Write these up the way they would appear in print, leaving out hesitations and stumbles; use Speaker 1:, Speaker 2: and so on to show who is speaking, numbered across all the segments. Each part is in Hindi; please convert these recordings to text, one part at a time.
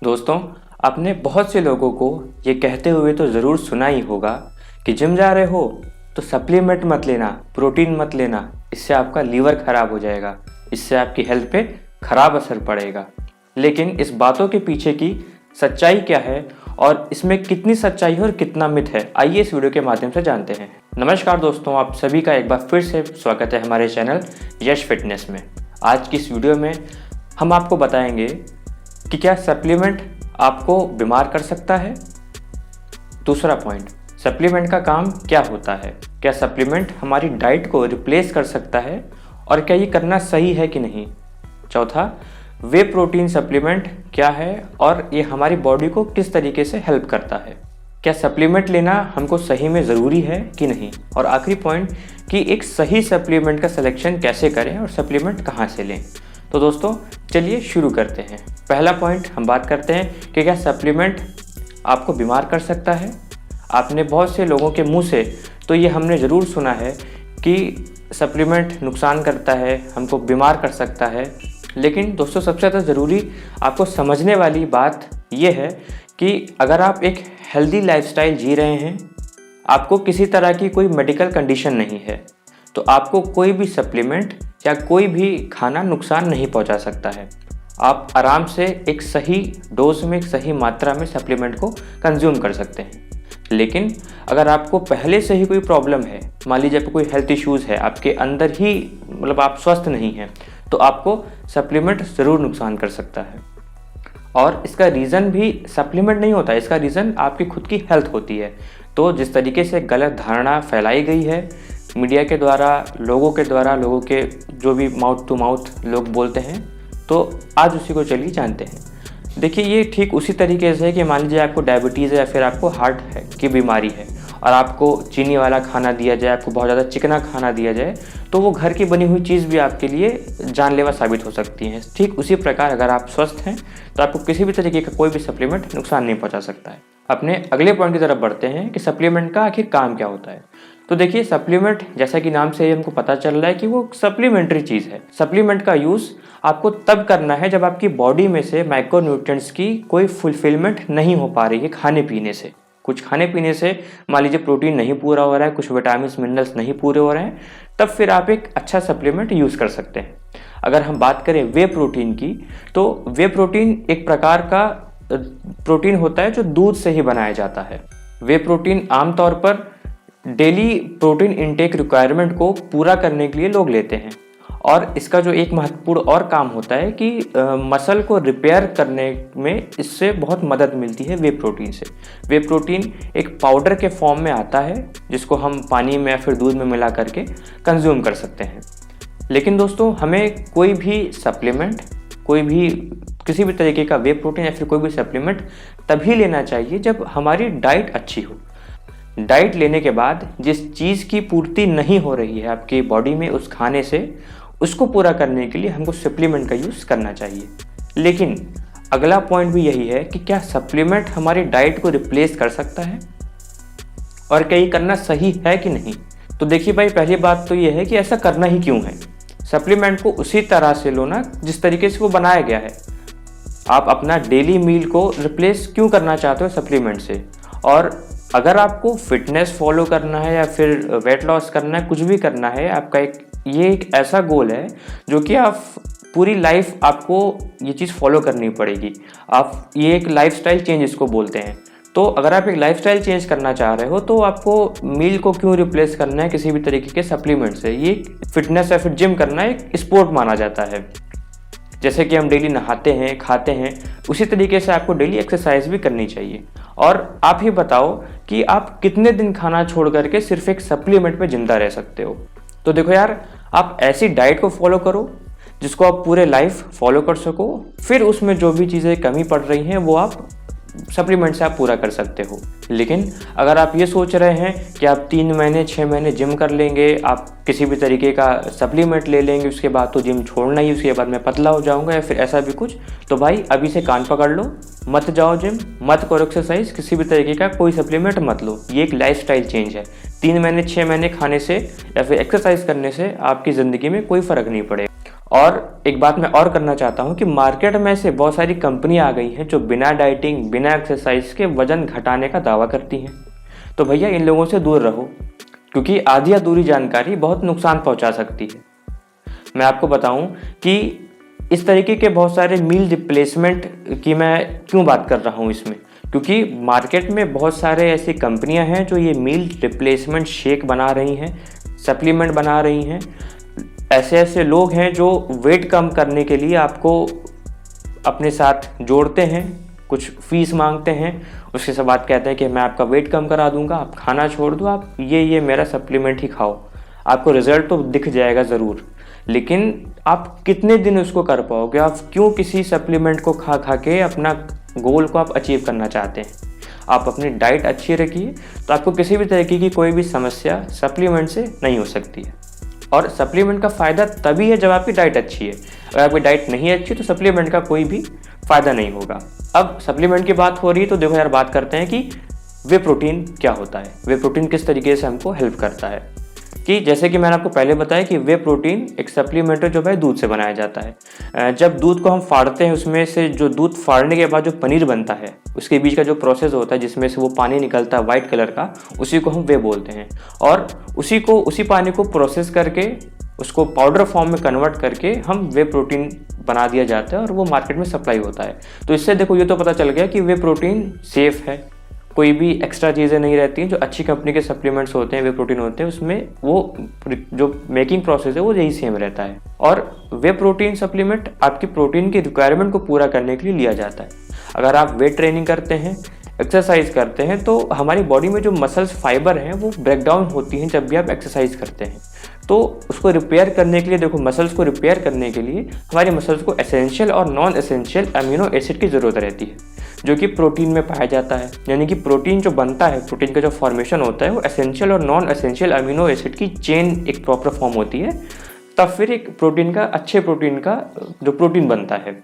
Speaker 1: दोस्तों, आपने बहुत से लोगों को ये कहते हुए तो ज़रूर सुना ही होगा कि जिम जा रहे हो तो सप्लीमेंट मत लेना, प्रोटीन मत लेना, इससे आपका लीवर ख़राब हो जाएगा, इससे आपकी हेल्थ पे ख़राब असर पड़ेगा। लेकिन इस बातों के पीछे की सच्चाई क्या है और इसमें कितनी सच्चाई है और कितना मिथ है, आइए इस वीडियो के माध्यम से जानते हैं। नमस्कार दोस्तों, आप सभी का एक बार फिर से स्वागत है हमारे चैनल यश फिटनेस में। आज की इस वीडियो में हम आपको बताएंगे कि क्या सप्लीमेंट आपको बीमार कर सकता है। दूसरा पॉइंट, सप्लीमेंट का काम क्या होता है, क्या सप्लीमेंट हमारी डाइट को रिप्लेस कर सकता है और क्या ये करना सही है कि नहीं। चौथा, वे प्रोटीन सप्लीमेंट क्या है और ये हमारी बॉडी को किस तरीके से हेल्प करता है, क्या सप्लीमेंट लेना हमको सही में ज़रूरी है कि नहीं। और आखिरी पॉइंट कि एक सही सप्लीमेंट का सिलेक्शन कैसे करें और सप्लीमेंट कहाँ से लें। तो दोस्तों चलिए शुरू करते हैं। पहला पॉइंट हम बात करते हैं कि क्या सप्लीमेंट आपको बीमार कर सकता है। आपने बहुत से लोगों के मुंह से तो ये हमने ज़रूर सुना है कि सप्लीमेंट नुकसान करता है, हमको बीमार कर सकता है। लेकिन दोस्तों सबसे ज़्यादा ज़रूरी आपको समझने वाली बात ये है कि अगर आप एक हेल्दी लाइफस्टाइल जी रहे हैं, आपको किसी तरह की कोई मेडिकल कंडीशन नहीं है, तो आपको कोई भी सप्लीमेंट या कोई भी खाना नुकसान नहीं पहुंचा सकता है। आप आराम से एक सही डोज में, एक सही मात्रा में सप्लीमेंट को कंज्यूम कर सकते हैं। लेकिन अगर आपको पहले से ही कोई प्रॉब्लम है, मान लीजिए आपको कोई हेल्थ इश्यूज़ है, आपके अंदर ही मतलब आप स्वस्थ नहीं हैं, तो आपको सप्लीमेंट ज़रूर नुकसान कर सकता है। और इसका रीज़न भी सप्लीमेंट नहीं होता है, इसका रीज़न आपकी खुद की हेल्थ होती है। तो जिस तरीके से गलत धारणा फैलाई गई है मीडिया के द्वारा, लोगों के जो भी माउथ टू माउथ लोग बोलते हैं, तो आज उसी को चलिए जानते हैं। देखिए, ये ठीक उसी तरीके से है कि मान लीजिए आपको डायबिटीज़ है या फिर आपको हार्ट है की बीमारी है और आपको चीनी वाला खाना दिया जाए, आपको बहुत ज़्यादा चिकना खाना दिया जाए, तो वो घर की बनी हुई चीज़ भी आपके लिए जानलेवा साबित हो सकती है। ठीक उसी प्रकार अगर आप स्वस्थ हैं तो आपको किसी भी तरीके का कोई भी सप्लीमेंट नुकसान नहीं पहुंचा सकता है। अपने अगले पॉइंट की तरफ बढ़ते हैं कि सप्लीमेंट का आखिर काम क्या होता है। तो देखिए, सप्लीमेंट जैसा कि नाम से ही हमको पता चल रहा है कि वो सप्लीमेंट्री चीज़ है। सप्लीमेंट का यूज़ आपको तब करना है जब आपकी बॉडी में से माइक्रोन्यूट्रिएंट्स की कोई फुलफिलमेंट नहीं हो पा रही है खाने पीने से। कुछ खाने पीने से मान लीजिए प्रोटीन नहीं पूरा हो रहा है, कुछ विटामिन मिनरल्स नहीं पूरे हो रहे हैं, तब फिर आप एक अच्छा सप्लीमेंट यूज़ कर सकते हैं। अगर हम बात करें वे प्रोटीन की, तो वे प्रोटीन एक प्रकार का प्रोटीन होता है जो दूध से ही बनाया जाता है। वे प्रोटीन आमतौर पर डेली प्रोटीन इनटेक रिक्वायरमेंट को पूरा करने के लिए लोग लेते हैं। और इसका जो एक महत्वपूर्ण और काम होता है कि मसल को रिपेयर करने में इससे बहुत मदद मिलती है वे प्रोटीन से। वे प्रोटीन एक पाउडर के फॉर्म में आता है जिसको हम पानी में या फिर दूध में मिला करके कंज्यूम कर सकते हैं। लेकिन दोस्तों, हमें कोई भी सप्लीमेंट, कोई भी किसी भी तरीके का वे प्रोटीन या फिर कोई भी सप्लीमेंट तभी लेना चाहिए जब हमारी डाइट अच्छी हो। डाइट लेने के बाद जिस चीज़ की पूर्ति नहीं हो रही है आपकी बॉडी में उस खाने से, उसको पूरा करने के लिए हमको सप्लीमेंट का यूज़ करना चाहिए। लेकिन अगला पॉइंट भी यही है कि क्या सप्लीमेंट हमारी डाइट को रिप्लेस कर सकता है और क्या ये करना सही है कि नहीं। तो देखिए भाई, पहली बात तो ये है कि ऐसा करना ही क्यों है। सप्लीमेंट को उसी तरह से लो ना जिस तरीके से वो बनाया गया है। आप अपना डेली मील को रिप्लेस क्यों करना चाहते हो सप्लीमेंट से। और अगर आपको फिटनेस फॉलो करना है या फिर वेट लॉस करना है, कुछ भी करना है, आपका एक ऐसा गोल है जो कि आप पूरी लाइफ आपको ये चीज़ फॉलो करनी पड़ेगी। आप ये एक लाइफस्टाइल चेंज इसको बोलते हैं। तो अगर आप एक लाइफस्टाइल चेंज करना चाह रहे हो तो आपको मील को क्यों रिप्लेस करना है किसी भी तरीके के सप्लीमेंट से। ये फिटनेस या फिर जिम करना एक स्पोर्ट माना जाता है। जैसे कि हम डेली नहाते हैं, खाते हैं, उसी तरीके से आपको डेली एक्सरसाइज भी करनी चाहिए। और आप ही बताओ कि आप कितने दिन खाना छोड़ करके सिर्फ एक सप्लीमेंट पे जिंदा रह सकते हो। तो देखो यार, आप ऐसी डाइट को फॉलो करो जिसको आप पूरे लाइफ फॉलो कर सको, फिर उसमें जो भी चीज़ें कमी पड़ रही हैं वो आप सप्लीमेंट से आप पूरा कर सकते हो। लेकिन अगर आप ये सोच रहे हैं कि आप 3 महीने 6 महीने जिम कर लेंगे, आप किसी भी तरीके का सप्लीमेंट ले लेंगे, उसके बाद तो जिम छोड़ना ही, उसके बाद मैं पतला हो जाऊंगा या फिर ऐसा भी कुछ, तो भाई अभी से कान पकड़ लो, मत जाओ जिम, मत करो एक्सरसाइज, किसी भी तरीके का कोई सप्लीमेंट मत लो। ये एक लाइफस्टाइल चेंज है। 3 महीने 6 महीने खाने से या फिर एक्सरसाइज करने से आपकी ज़िंदगी में कोई फ़र्क नहीं पड़ेगा। और एक बात मैं और करना चाहता हूँ कि मार्केट में से बहुत सारी कंपनियां आ गई हैं जो बिना डाइटिंग बिना एक्सरसाइज के वजन घटाने का दावा करती हैं। तो भैया इन लोगों से दूर रहो, क्योंकि आधी अधूरी जानकारी बहुत नुकसान पहुंचा सकती है। मैं आपको बताऊं कि इस तरीके के बहुत सारे मील रिप्लेसमेंट की मैं क्यों बात कर रहा हूं इसमें, क्योंकि मार्केट में बहुत सारे ऐसी कंपनियां हैं जो ये मील रिप्लेसमेंट शेक बना रही हैं, सप्लीमेंट बना रही हैं। ऐसे ऐसे लोग हैं जो वेट कम करने के लिए आपको अपने साथ जोड़ते हैं, कुछ फीस मांगते हैं, उसके सब बात कहते हैं कि मैं आपका वेट कम करा दूंगा, आप खाना छोड़ दो, आप ये मेरा सप्लीमेंट ही खाओ, आपको रिजल्ट तो दिख जाएगा ज़रूर। लेकिन आप कितने दिन उसको कर पाओगे? आप क्यों किसी सप्लीमेंट को खा खा के अपना गोल को आप अचीव करना चाहते हैं? आप अपनी डाइट अच्छी रखिए तो आपको किसी भी तरीके की कोई भी समस्या सप्लीमेंट से नहीं हो सकती है। और सप्लीमेंट का फ़ायदा तभी है जब आपकी डाइट अच्छी है। अगर आपकी डाइट नहीं अच्छी तो सप्लीमेंट का कोई भी फ़ायदा नहीं होगा। अब सप्लीमेंट की बात हो रही है तो देखो यार, बात करते हैं कि वे प्रोटीन क्या होता है, वे प्रोटीन किस तरीके से हमको हेल्प करता है। कि जैसे कि मैंने आपको पहले बताया कि वे प्रोटीन एक सप्लीमेंट है जो भाई दूध से बनाया जाता है। जब दूध को हम फाड़ते हैं, उसमें से जो दूध फाड़ने के बाद जो पनीर बनता है, उसके बीच का जो प्रोसेस होता है जिसमें से वो पानी निकलता है वाइट कलर का, उसी को हम वे बोलते हैं। और उसी पानी को प्रोसेस करके उसको पाउडर फॉर्म में कन्वर्ट करके हम वे प्रोटीन बना दिया जाता है और वो मार्केट में सप्लाई होता है। तो इससे देखो ये तो पता चल गया कि वे प्रोटीन सेफ़ है, कोई भी एक्स्ट्रा चीज़ें नहीं रहती हैं। जो अच्छी कंपनी के सप्लीमेंट्स होते हैं, वे प्रोटीन होते हैं, उसमें वो जो मेकिंग प्रोसेस है वो यही सेम रहता है। और वे प्रोटीन सप्लीमेंट आपकी प्रोटीन की रिक्वायरमेंट को पूरा करने के लिए लिया जाता है। अगर आप वेट ट्रेनिंग करते हैं, एक्सरसाइज करते हैं, तो हमारी बॉडी में जो मसल्स फाइबर हैं वो ब्रेक डाउन होती हैं जब भी आप एक्सरसाइज करते हैं। तो उसको रिपेयर करने के लिए, देखो मसल्स को रिपेयर करने के लिए हमारे मसल्स को एसेंशियल और नॉन एसेंशियल अमीनो एसिड की ज़रूरत रहती है, जो कि प्रोटीन में पाया जाता है। यानी कि प्रोटीन जो बनता है, प्रोटीन का जो फॉर्मेशन होता है, वो एसेंशियल और नॉन एसेंशियल अमीनो एसिड की चेन एक प्रॉपर फॉर्म होती है, तब फिर एक प्रोटीन का, अच्छे प्रोटीन का जो प्रोटीन बनता है।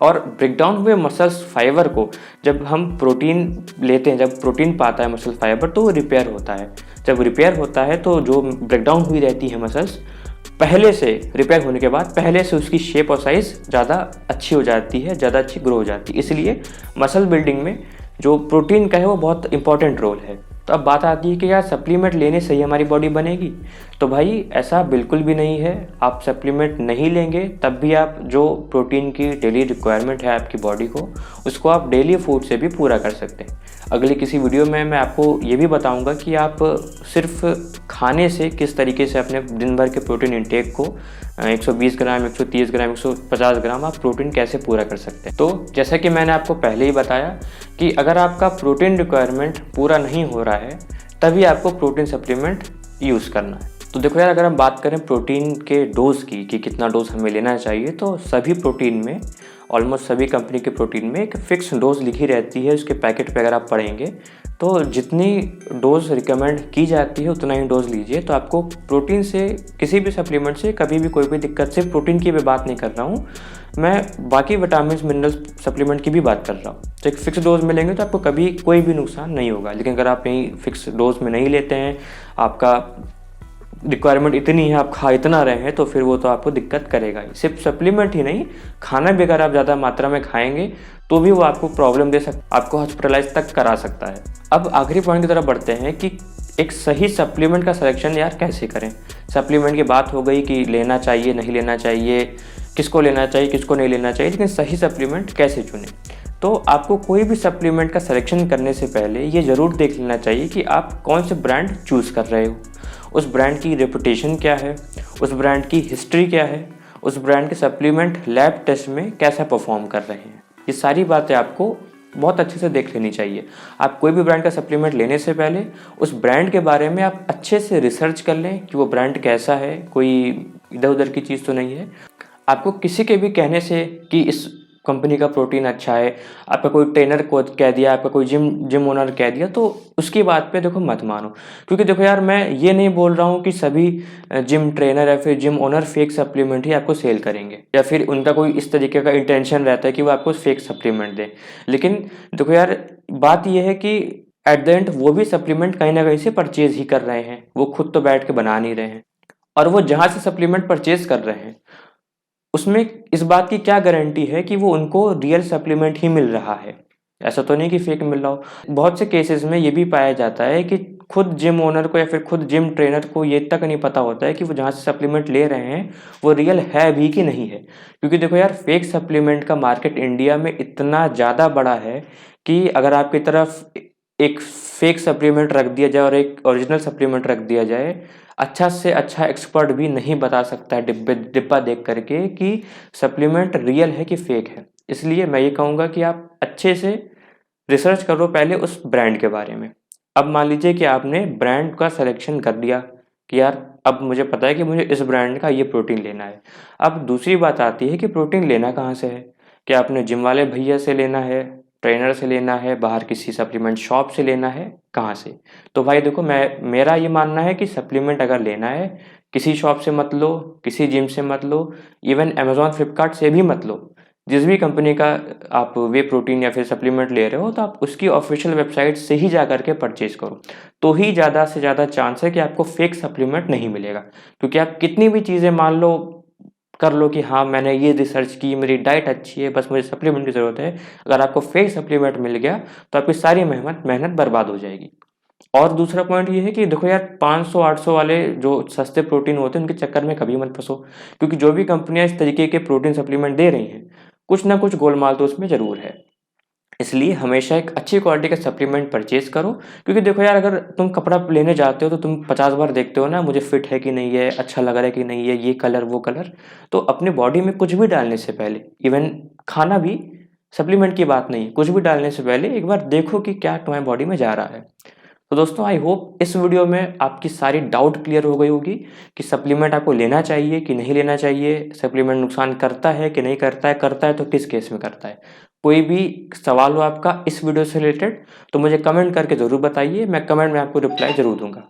Speaker 1: और ब्रेकडाउन हुए मसल्स फाइबर को जब हम प्रोटीन लेते हैं, जब प्रोटीन पाता है मसल फाइबर, तो वो रिपेयर होता है। जब रिपेयर होता है तो जो ब्रेकडाउन हुई रहती है मसल्स, पहले से रिपेयर होने के बाद पहले से उसकी शेप और साइज़ ज़्यादा अच्छी हो जाती है, ज़्यादा अच्छी ग्रो हो जाती है। इसलिए मसल बिल्डिंग में जो प्रोटीन का है वो बहुत इंपॉर्टेंट रोल है। तो अब बात आती है कि यार सप्लीमेंट लेने से ही हमारी बॉडी बनेगी, तो भाई ऐसा बिल्कुल भी नहीं है। आप सप्लीमेंट नहीं लेंगे तब भी आप जो प्रोटीन की डेली रिक्वायरमेंट है आपकी बॉडी को, उसको आप डेली फूड से भी पूरा कर सकते हैं। अगली किसी वीडियो में मैं आपको ये भी बताऊंगा कि आप सिर्फ खाने से किस तरीके से अपने दिन भर के प्रोटीन इंटेक को 120 ग्राम, 130 ग्राम, 150 ग्राम आप प्रोटीन कैसे पूरा कर सकते हैं। तो जैसा कि मैंने आपको पहले ही बताया कि अगर आपका प्रोटीन रिक्वायरमेंट पूरा नहीं हो रहा है तभी आपको प्रोटीन सप्लीमेंट यूज़ करना है। तो देखो यार, अगर हम बात करें प्रोटीन के डोज की कि कितना डोज हमें लेना चाहिए, तो सभी प्रोटीन में, ऑलमोस्ट सभी कंपनी के प्रोटीन में एक फ़िक्स डोज लिखी रहती है। उसके पैकेट पे अगर आप पढ़ेंगे तो जितनी डोज रिकमेंड की जाती है उतना ही डोज लीजिए। तो आपको प्रोटीन से, किसी भी सप्लीमेंट से कभी भी कोई भी दिक्कत, सिर्फ प्रोटीन की भी बात नहीं कर रहा हूँ मैं, बाकी विटामिन मिनरल्स सप्लीमेंट की भी बात कर रहा हूँ। तो एक फ़िक्स डोज में लेंगे तो आपको कभी कोई भी नुकसान नहीं होगा। लेकिन अगर आप यहीं फ़िक्स डोज में नहीं लेते हैं, आपका रिक्वायरमेंट इतनी है, आप खा इतना रहे हैं, तो फिर वो तो आपको दिक्कत करेगा ही। सिर्फ सप्लीमेंट ही नहीं, खाना भी अगर आप ज़्यादा मात्रा में खाएंगे तो भी वो आपको प्रॉब्लम दे सकता, आपको हॉस्पिटलाइज तक करा सकता है। अब आखिरी पॉइंट की तरफ बढ़ते हैं कि एक सही सप्लीमेंट का सिलेक्शन यार कैसे करें। सप्लीमेंट की बात हो गई कि लेना चाहिए, नहीं लेना चाहिए, किसको लेना चाहिए, किसको नहीं लेना चाहिए, लेकिन सही सप्लीमेंट कैसे चुनें। तो आपको कोई भी सप्लीमेंट का सिलेक्शन करने से पहले ये ज़रूर देख लेना चाहिए कि आप कौन से ब्रांड चूज़ कर रहे हो, उस ब्रांड की रेपुटेशन क्या है, उस ब्रांड की हिस्ट्री क्या है, उस ब्रांड के सप्लीमेंट लैब टेस्ट में कैसा परफॉर्म कर रहे हैं। ये सारी बातें आपको बहुत अच्छे से देख लेनी चाहिए। आप कोई भी ब्रांड का सप्लीमेंट लेने से पहले उस ब्रांड के बारे में आप अच्छे से रिसर्च कर लें कि वो ब्रांड कैसा है, कोई इधर उधर की चीज़ तो नहीं है। आपको किसी के भी कहने से कि इस कंपनी का प्रोटीन अच्छा है, आपका कोई ट्रेनर को कह दिया, आपका कोई जिम ओनर कह दिया, तो उसकी बात पे देखो मत मानो। क्योंकि देखो यार, मैं ये नहीं बोल रहा हूँ कि सभी जिम ट्रेनर या फिर जिम ओनर फेक सप्लीमेंट ही आपको सेल करेंगे, या फिर उनका कोई इस तरीके का इंटेंशन रहता है कि वो आपको फेक सप्लीमेंट दें। लेकिन देखो यार, बात यह है कि एट द एंड वो भी सप्लीमेंट कहीं ना कहीं से परचेज ही कर रहे हैं, वो खुद तो बैठ के बना नहीं रहे हैं। और वो जहाँ से सप्लीमेंट परचेज कर रहे हैं उसमें इस बात की क्या गारंटी है कि वो उनको रियल सप्लीमेंट ही मिल रहा है, ऐसा तो नहीं कि फेक मिल रहा हो। बहुत से केसेस में ये भी पाया जाता है कि खुद जिम ओनर को या फिर खुद जिम ट्रेनर को ये तक नहीं पता होता है कि वो जहाँ से सप्लीमेंट ले रहे हैं वो रियल है भी कि नहीं है। क्योंकि देखो यार, फेक सप्लीमेंट का मार्केट इंडिया में इतना ज़्यादा बड़ा है कि अगर आपकी तरफ एक फेक सप्लीमेंट रख दिया जाए और एक ओरिजिनल सप्लीमेंट रख दिया जाए, अच्छा से अच्छा एक्सपर्ट भी नहीं बता सकता है डिब्बा देख करके कि सप्लीमेंट रियल है कि फेक है। इसलिए मैं ये कहूँगा कि आप अच्छे से रिसर्च करो पहले उस ब्रांड के बारे में। अब मान लीजिए कि आपने ब्रांड का सिलेक्शन कर दिया कि यार अब मुझे पता है कि मुझे इस ब्रांड का ये प्रोटीन लेना है। अब दूसरी बात आती है कि प्रोटीन लेना कहाँ से है? क्या आपने जिम वाले भैया से लेना है, ट्रेनर से लेना है, बाहर किसी सप्लीमेंट शॉप से लेना है, कहाँ से? तो भाई देखो, मेरा ये मानना है कि सप्लीमेंट अगर लेना है, किसी शॉप से मत लो, किसी जिम से मत लो, इवन अमेज़न, फ्लिपकार्ट से भी मत लो। जिस भी कंपनी का आप वे प्रोटीन या फिर सप्लीमेंट ले रहे हो तो आप उसकी ऑफिशियल वेबसाइट से ही जा करके परचेज करो, तो ही ज़्यादा से ज़्यादा चांस है कि आपको फेक सप्लीमेंट नहीं मिलेगा। क्योंकि आप कितनी भी चीज़ें मान लो कर लो कि हाँ मैंने ये रिसर्च की, मेरी डाइट अच्छी है, बस मुझे सप्लीमेंट की ज़रूरत है, अगर आपको फेक सप्लीमेंट मिल गया तो आपकी सारी मेहनत मेहनत बर्बाद हो जाएगी। और दूसरा पॉइंट ये है कि देखो यार, 500-800 वाले जो सस्ते प्रोटीन होते हैं उनके चक्कर में कभी मत फंसो। क्योंकि जो भी कंपनियां इस तरीके के प्रोटीन सप्लीमेंट दे रही हैं, कुछ ना कुछ गोलमाल तो उसमें ज़रूर है। इसलिए हमेशा एक अच्छी क्वालिटी का सप्लीमेंट परचेज करो। क्योंकि देखो यार, अगर तुम कपड़ा लेने जाते हो तो तुम 50 बार देखते हो ना, मुझे फिट है कि नहीं है, अच्छा लग रहा है कि नहीं है, ये कलर वो कलर। तो अपने बॉडी में कुछ भी डालने से पहले, इवन खाना भी, सप्लीमेंट की बात नहीं, कुछ भी डालने से पहले एक बार देखो कि क्या तुम्हारी बॉडी में जा रहा है। तो दोस्तों, आई होप इस वीडियो में आपकी सारी डाउट क्लियर हो गई होगी कि सप्लीमेंट आपको लेना चाहिए कि नहीं लेना चाहिए, सप्लीमेंट नुकसान करता है कि नहीं करता है तो किस केस में करता है। कोई भी सवाल हो आपका इस वीडियो से रिलेटेड तो मुझे कमेंट करके ज़रूर बताइए, मैं कमेंट में आपको रिप्लाई ज़रूर दूंगा।